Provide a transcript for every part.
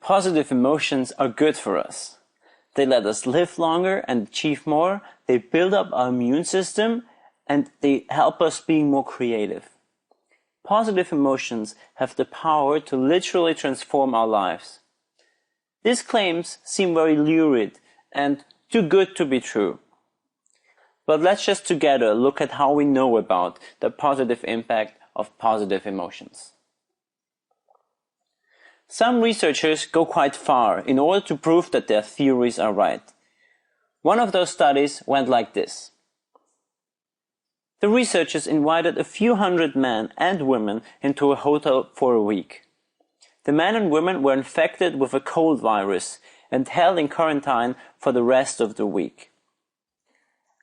Positive emotions are good for us. They let us live longer and achieve more, they build up our immune system, and they help us being more creative. Positive emotions have the power to literally transform our lives. These claims seem very lurid and too good to be true. But let's just together look at how we know about the positive impact of positive emotions. Some researchers go quite far in order to prove that their theories are right. One of those studies went like this. The researchers invited a few hundred men and women into a hotel for a week. The men and women were infected with a cold virus and held in quarantine for the rest of the week.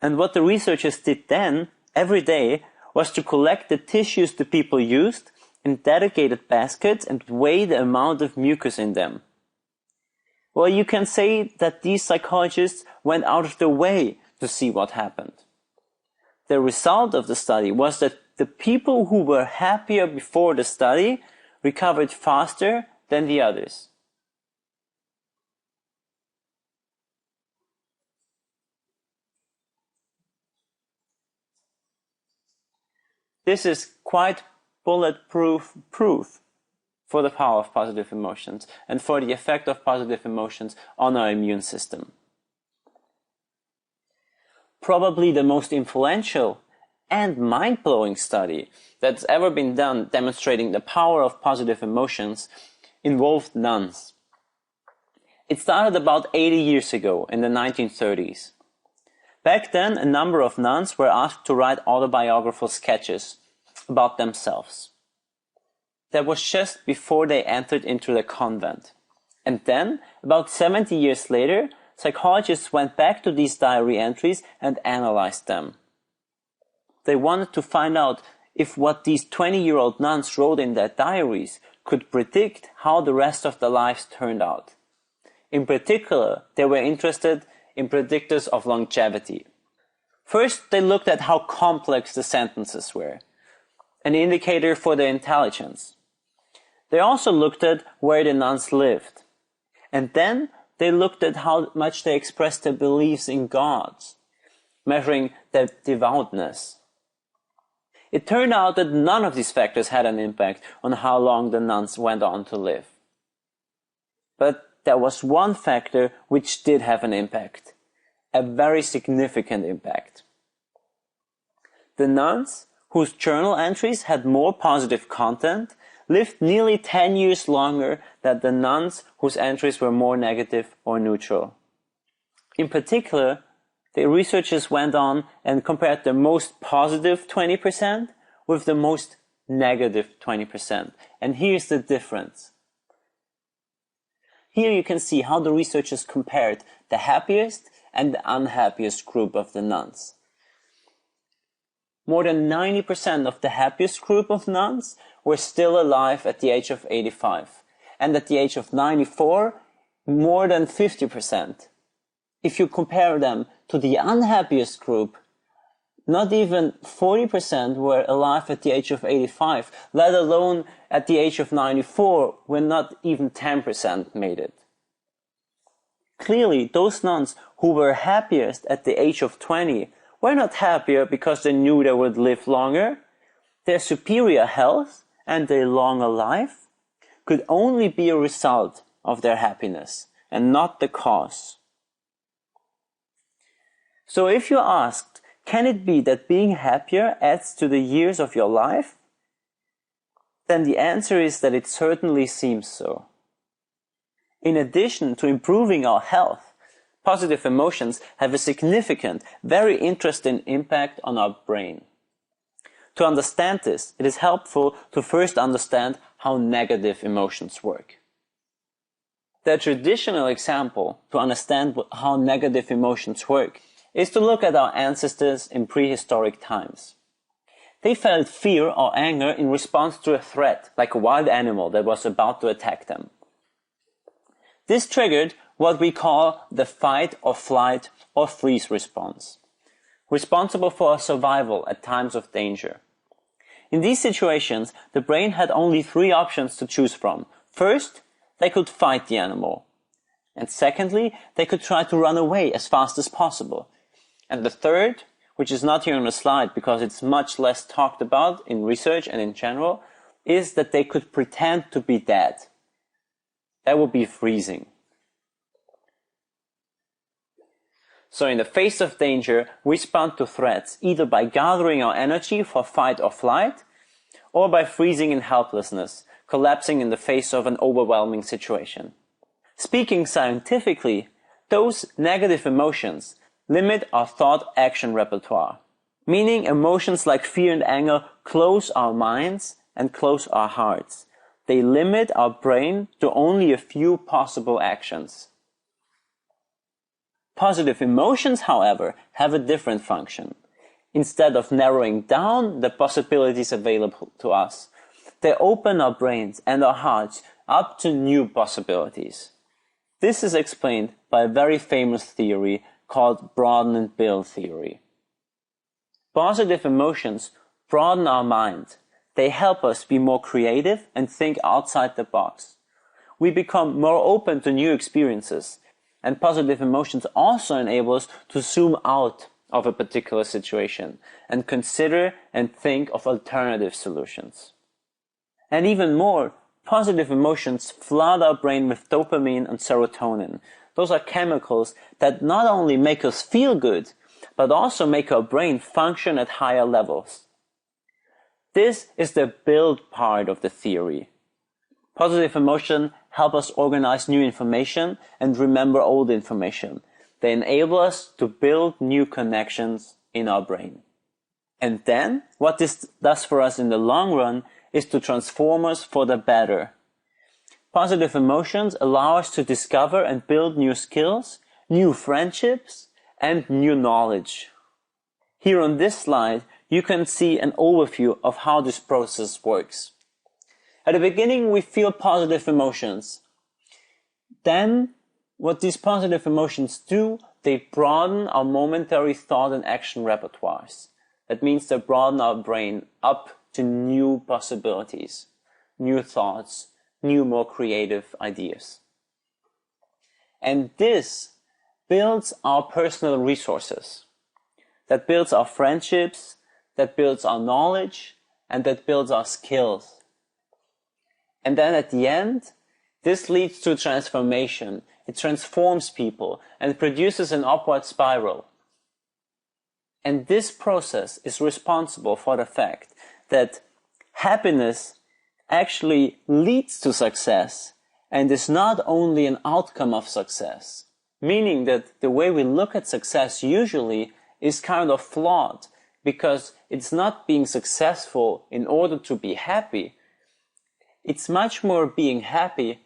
And what the researchers did then, every day, was to collect the tissues the people used in dedicated baskets and weigh the amount of mucus in them. Well, you can say that these psychologists went out of their way to see what happened. The result of the study was that the people who were happier before the study recovered faster than the others. This is quite bulletproof proof for the power of positive emotions and for the effect of positive emotions on our immune system. Probably the most influential and mind-blowing study that's ever been done demonstrating the power of positive emotions involved nuns. It started about 80 years ago in the 1930s. Back then, a number of nuns were asked to write autobiographical sketches about themselves. That was just before they entered into the convent. And then, about 70 years later, psychologists went back to these diary entries and analyzed them. They wanted to find out if what these 20-year-old nuns wrote in their diaries could predict how the rest of their lives turned out. In particular, they were interested in predictors of longevity. First, they looked at how complex the sentences were, an indicator for their intelligence. They also looked at where the nuns lived. And then they looked at how much they expressed their beliefs in God, measuring their devoutness. It turned out that none of these factors had an impact on how long the nuns went on to live. But there was one factor which did have an impact, a very significant impact. The nuns, whose journal entries had more positive content, lived nearly 10 years longer than the nuns whose entries were more negative or neutral. In particular, the researchers went on and compared the most positive 20% with the most negative 20%. And here's the difference. Here you can see how the researchers compared the happiest and the unhappiest group of the nuns. More than 90% of the happiest group of nuns were still alive at the age of 85. And at the age of 94, more than 50%. If you compare them to the unhappiest group, not even 40% were alive at the age of 85, let alone at the age of 94, when not even 10% made it. Clearly, those nuns who were happiest at the age of 20 were not happier because they knew they would live longer. Their superior health and their longer life could only be a result of their happiness and not the cause. So if you're asked, can it be that being happier adds to the years of your life? Then the answer is that it certainly seems so. In addition to improving our health, positive emotions have a significant, very interesting impact on our brain. To understand this, it is helpful to first understand how negative emotions work. The traditional example to understand how negative emotions work is to look at our ancestors in prehistoric times. They felt fear or anger in response to a threat, like a wild animal that was about to attack them. This triggered what we call the fight or flight or freeze response, responsible for our survival at times of danger. In these situations, the brain had only three options to choose from. First, they could fight the animal. And secondly, they could try to run away as fast as possible. And the third, which is not here on the slide because it's much less talked about in research and in general, is that they could pretend to be dead. That would be freezing. So in the face of danger, we respond to threats either by gathering our energy for fight or flight, or by freezing in helplessness, collapsing in the face of an overwhelming situation. Speaking scientifically, those negative emotions limit our thought-action repertoire, meaning emotions like fear and anger close our minds and close our hearts. They limit our brain to only a few possible actions. Positive emotions, however, have a different function. Instead of narrowing down the possibilities available to us, they open our brains and our hearts up to new possibilities. This is explained by a very famous theory called broaden and build theory. Positive emotions broaden our mind. They help us be more creative and think outside the box. We become more open to new experiences, and positive emotions also enable us to zoom out of a particular situation and consider and think of alternative solutions. And even more, positive emotions flood our brain with dopamine and serotonin. Those are chemicals that not only make us feel good, but also make our brain function at higher levels. This is the build part of the theory. Positive emotions help us organize new information and remember old information. They enable us to build new connections in our brain. And then, what this does for us in the long run is to transform us for the better. Positive emotions allow us to discover and build new skills, new friendships, and new knowledge. Here on this slide, you can see an overview of how this process works. At the beginning, we feel positive emotions. Then, what these positive emotions do, they broaden our momentary thought and action repertoires. That means they broaden our brain up to new possibilities, new thoughts, new, more creative ideas. And this builds our personal resources. That builds our friendships, that builds our knowledge, and that builds our skills. And then at the end, this leads to transformation. It transforms people and produces an upward spiral. And this process is responsible for the fact that happiness actually leads to success and is not only an outcome of success. Meaning that the way we look at success usually is kind of flawed because it's not being successful in order to be happy. It's much more being happy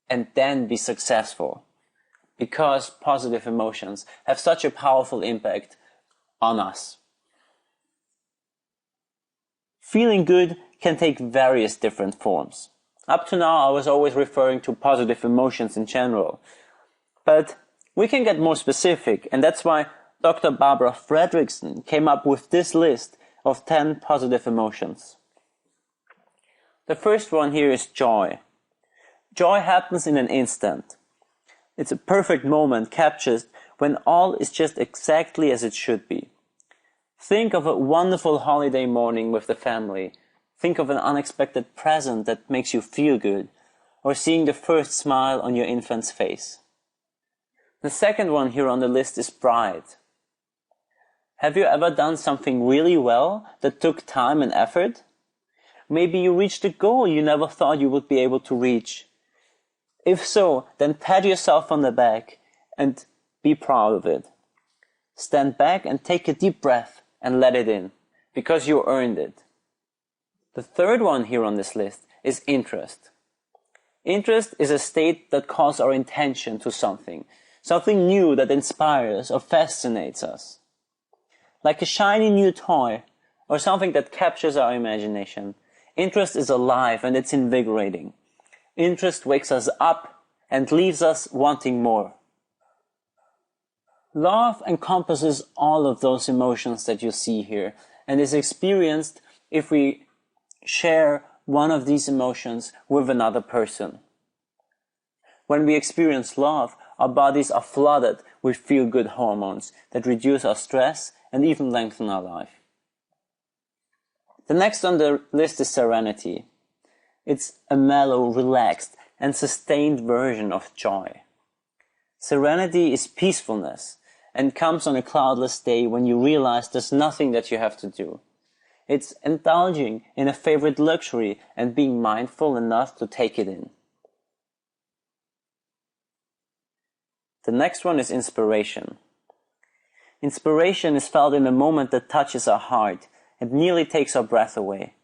and then be successful because positive emotions have such a powerful impact on us. Feeling good can take various different forms. Up to now, I was always referring to positive emotions in general. But we can get more specific, and that's why Dr. Barbara Fredrickson came up with this list of 10 positive emotions. The first one here is joy. Joy happens in an instant. It's a perfect moment captured when all is just exactly as it should be. Think of a wonderful holiday morning with the family. Think of an unexpected present that makes you feel good, or seeing the first smile on your infant's face. The second one here on the list is pride. Have you ever done something really well that took time and effort? Maybe you reached a goal you never thought you would be able to reach. If so, then pat yourself on the back and be proud of it. Stand back and take a deep breath and let it in, because you earned it. The third one here on this list is interest. Interest is a state that calls our attention to something new that inspires or fascinates us. Like a shiny new toy or something that captures our imagination, interest is alive and it's invigorating. Interest wakes us up and leaves us wanting more. Love encompasses all of those emotions that you see here and is experienced if we share one of these emotions with another person. When we experience love, our bodies are flooded with feel-good hormones that reduce our stress and even lengthen our life. The next on the list is serenity. It's a mellow, relaxed, and sustained version of joy. Serenity is peacefulness and comes on a cloudless day when you realize there's nothing that you have to do. It's indulging in a favorite luxury and being mindful enough to take it in. The next one is inspiration. Inspiration is felt in a moment that touches our heart and nearly takes our breath away.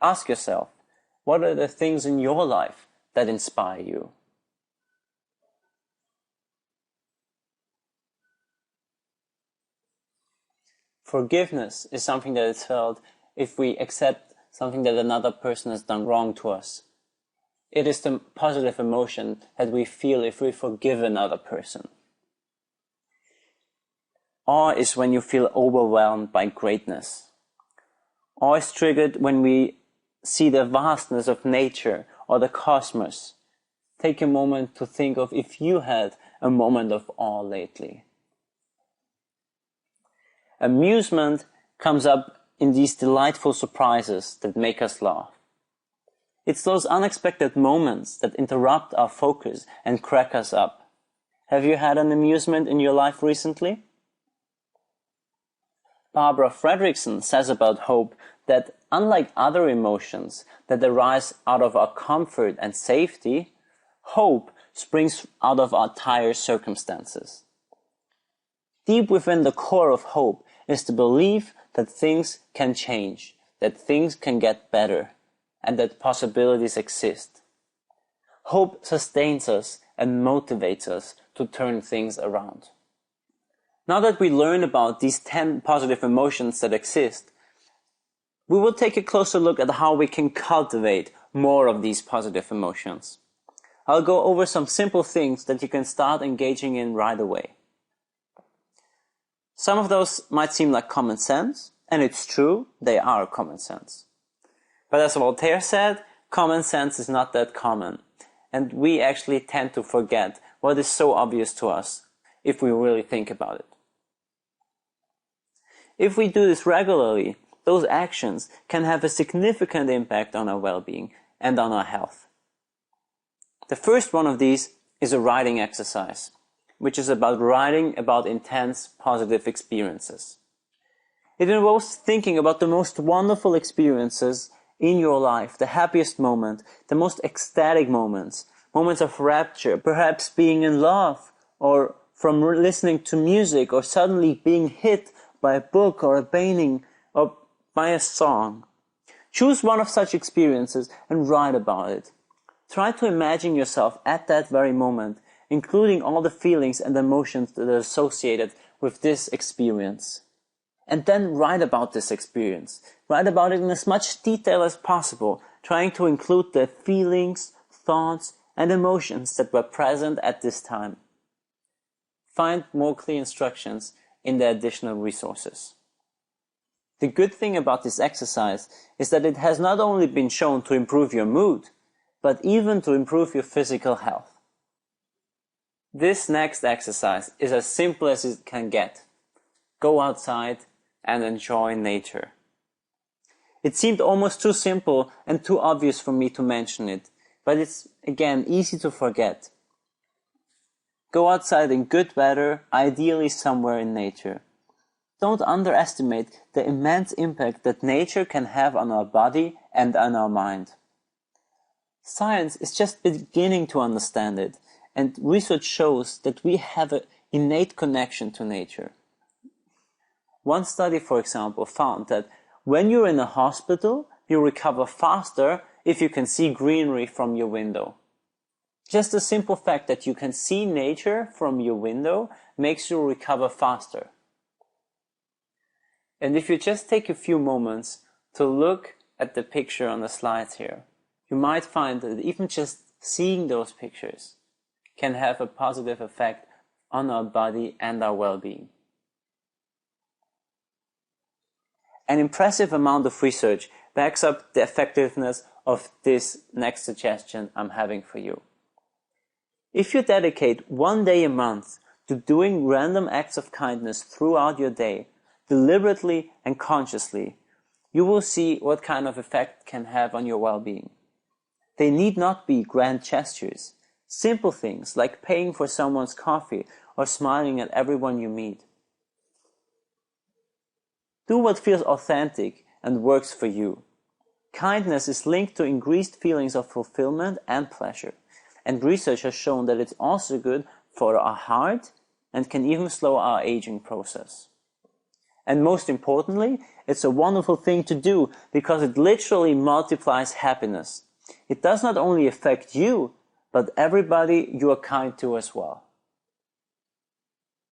Ask yourself, what are the things in your life that inspire you? Forgiveness is something that is felt if we accept something that another person has done wrong to us. It is the positive emotion that we feel if we forgive another person. Awe is when you feel overwhelmed by greatness. Awe is triggered when we see the vastness of nature or the cosmos. Take a moment to think of if you had a moment of awe lately. Amusement comes up in these delightful surprises that make us laugh. It's those unexpected moments that interrupt our focus and crack us up. Have you had an amusement in your life recently? Barbara Fredrickson says about hope that unlike other emotions that arise out of our comfort and safety, hope springs out of our dire circumstances. Deep within the core of hope is the belief that things can change, that things can get better, and that possibilities exist. Hope sustains us and motivates us to turn things around. Now that we learn about these 10 positive emotions that exist, we will take a closer look at how we can cultivate more of these positive emotions. I'll go over some simple things that you can start engaging in right away. Some of those might seem like common sense, and it's true, they are common sense. But as Voltaire said, common sense is not that common, and we actually tend to forget what is so obvious to us if we really think about it. If we do this regularly, those actions can have a significant impact on our well-being and on our health. The first one of these is a writing exercise, which is about writing about intense positive experiences. It involves thinking about the most wonderful experiences in your life, the happiest moment, the most ecstatic moments, moments of rapture, perhaps being in love, or from listening to music, or suddenly being hit by a book or a painting or by a song. Choose one of such experiences and write about it. Try to imagine yourself at that very moment, including all the feelings and emotions that are associated with this experience. And then write about this experience. Write about it in as much detail as possible, trying to include the feelings, thoughts, and emotions that were present at this time. Find more clear instructions in the additional resources. The good thing about this exercise is that it has not only been shown to improve your mood, but even to improve your physical health. This next exercise is as simple as it can get. Go outside and enjoy nature. It seemed almost too simple and too obvious for me to mention it, but it's, again, easy to forget. Go outside in good weather, ideally somewhere in nature. Don't underestimate the immense impact that nature can have on our body and on our mind. Science is just beginning to understand it, and research shows that we have an innate connection to nature. One study, for example, found that when you're in a hospital, you recover faster if you can see greenery from your window. Just the simple fact that you can see nature from your window makes you recover faster. And if you just take a few moments to look at the picture on the slides here, you might find that even just seeing those pictures can have a positive effect on our body and our well-being. An impressive amount of research backs up the effectiveness of this next suggestion I'm having for you. If you dedicate 1 day a month to doing random acts of kindness throughout your day, deliberately and consciously, you will see what kind of effect it can have on your well-being. They need not be grand gestures. Simple things like paying for someone's coffee or smiling at everyone you meet. Do what feels authentic and works for you. Kindness is linked to increased feelings of fulfillment and pleasure, and research has shown that it's also good for our heart and can even slow our aging process. And most importantly, it's a wonderful thing to do because it literally multiplies happiness. It does not only affect you, but everybody you are kind to as well.